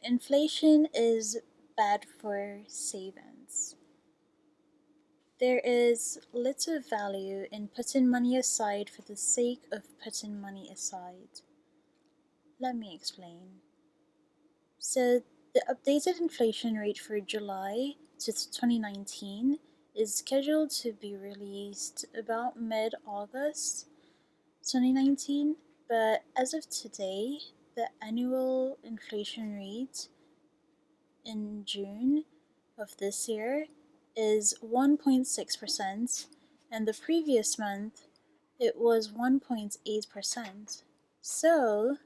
Inflation is bad for savings. There is little value in putting money aside for the sake of putting money aside. Let me explain. So, the updated inflation rate for July to 2019 is scheduled to be released about mid August 2019, but as of today, the annual inflation rate in June of this year is 1.6%, and the previous month it was 1.8%. So,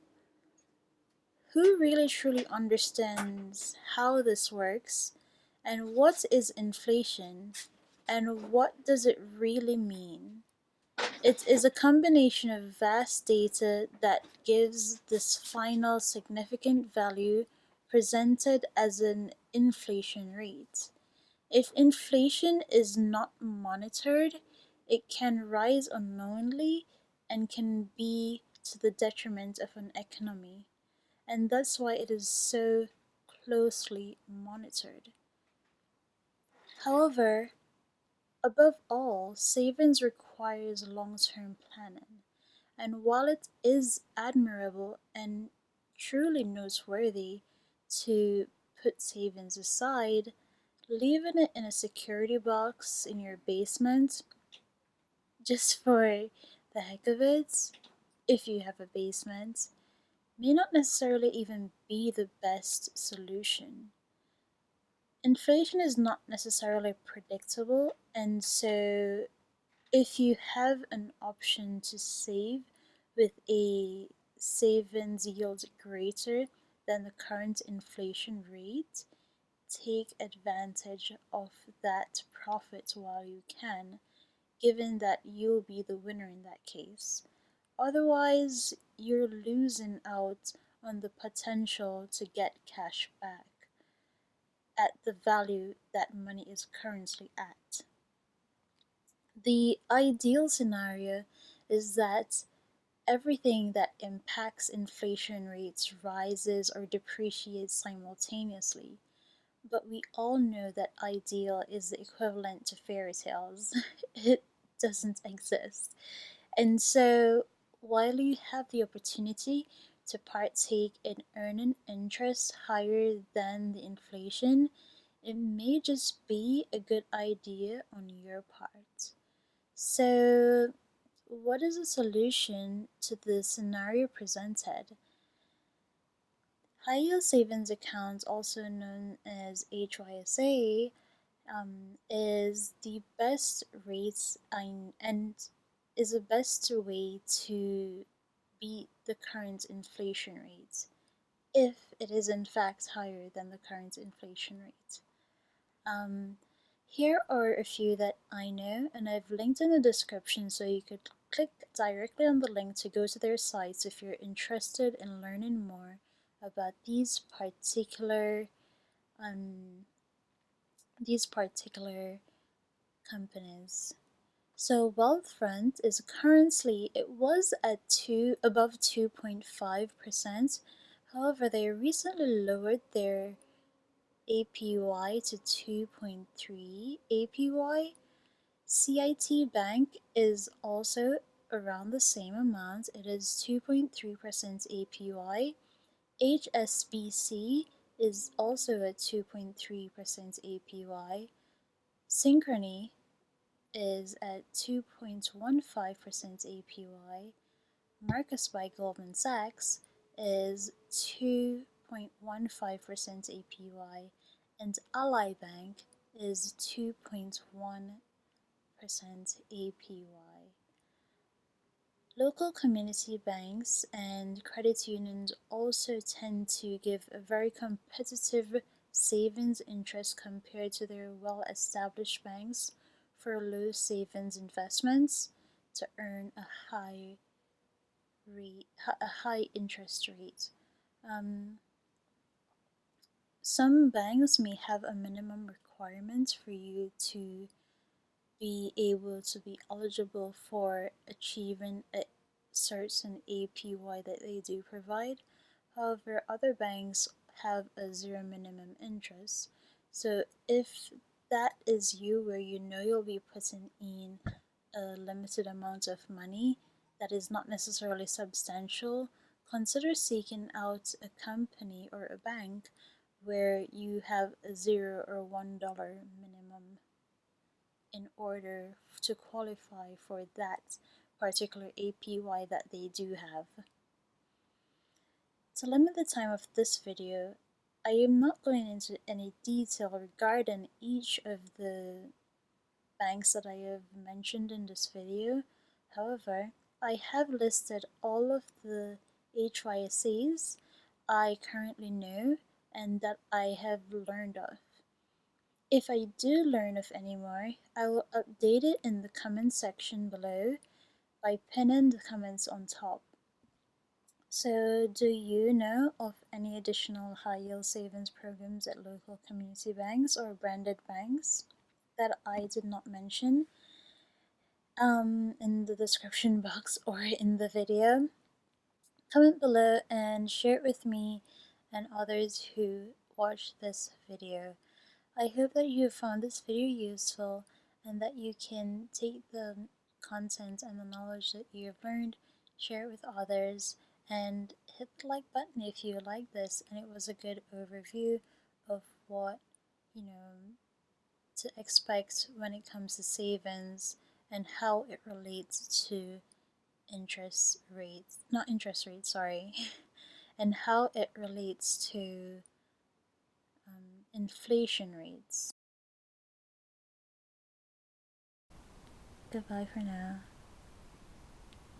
who really truly understands how this works and what is inflation and what does it really mean? It is a combination of vast data that gives this final significant value presented as an inflation rate. If inflation is not monitored, it can rise unknowingly and can be to the detriment of an economy, and that's why it is so closely monitored. However, above all, savings requires long term planning, and while it is admirable and truly noteworthy to put savings aside, leaving it in a security box in your basement just for the heck of it, if you have a basement, may not necessarily even be the best solution. Inflation is not necessarily predictable, and so if you have an option to save with a savings yield greater than the current inflation rate, take advantage of that profit while you can, given that you'll be the winner in that case. Otherwise, you're losing out on the potential to get cash back at the value that money is currently at. The ideal scenario is that everything that impacts inflation rates rises or depreciates simultaneously. But we all know that ideal is the equivalent to fairy tales. It doesn't exist. And so, while you have the opportunity to partake in earning interest higher than the inflation, it may just be a good idea on your part. So, what is the solution to the scenario presented? High yield savings account, also known as HYSA, is the best rates and is the best way to beat the current inflation rate if it is in fact higher than the current inflation rate. Um, Here are a few that I know, and I've linked in the description so you could click directly on the link to go to their sites if you're interested in learning more about um, these particular companies. So Wealthfront is currently, it was at above 2.5%. However, they recently lowered their APY to 2.3 APY. CIT Bank is also around the same amount. It is 2.3% APY. HSBC is also at 2.3% APY. Synchrony is at 2.15% APY. Marcus by Goldman Sachs is 2.15% APY, and Ally Bank is 2.1% APY. Local community banks and credit unions also tend to give a very competitive savings interest compared to their well-established banks for low savings investments to earn a high interest rate. Um, some banks may have a minimum requirement for you to be able to be eligible for achieving a certain APY that they do provide. However, other banks have a zero minimum interest. So if that is you, where you know you'll be putting in a limited amount of money that is not necessarily substantial, consider seeking out a company or a bank where you have a $0 or $1 minimum in order to qualify for that particular APY that they do have. To limit the time of this video, I am not going into any detail regarding each of the banks that I have mentioned in this video. However, I have listed all of the HYSAs I currently know and that I have learned of. If I do learn of any more, I will update it in the comment section below by pinning the comments on top. So, do you know of any additional high yield savings programs at local community banks or branded banks that I did not mention in the description box or in the video? Comment below and share it with me and others who watch this video. I hope that you found this video useful and that you can take the content and the knowledge that you have learned, share it with others, and hit the like button if you like this and it was a good overview of what, to expect when it comes to savings and how it relates to and how it relates to inflation rates. Goodbye for now.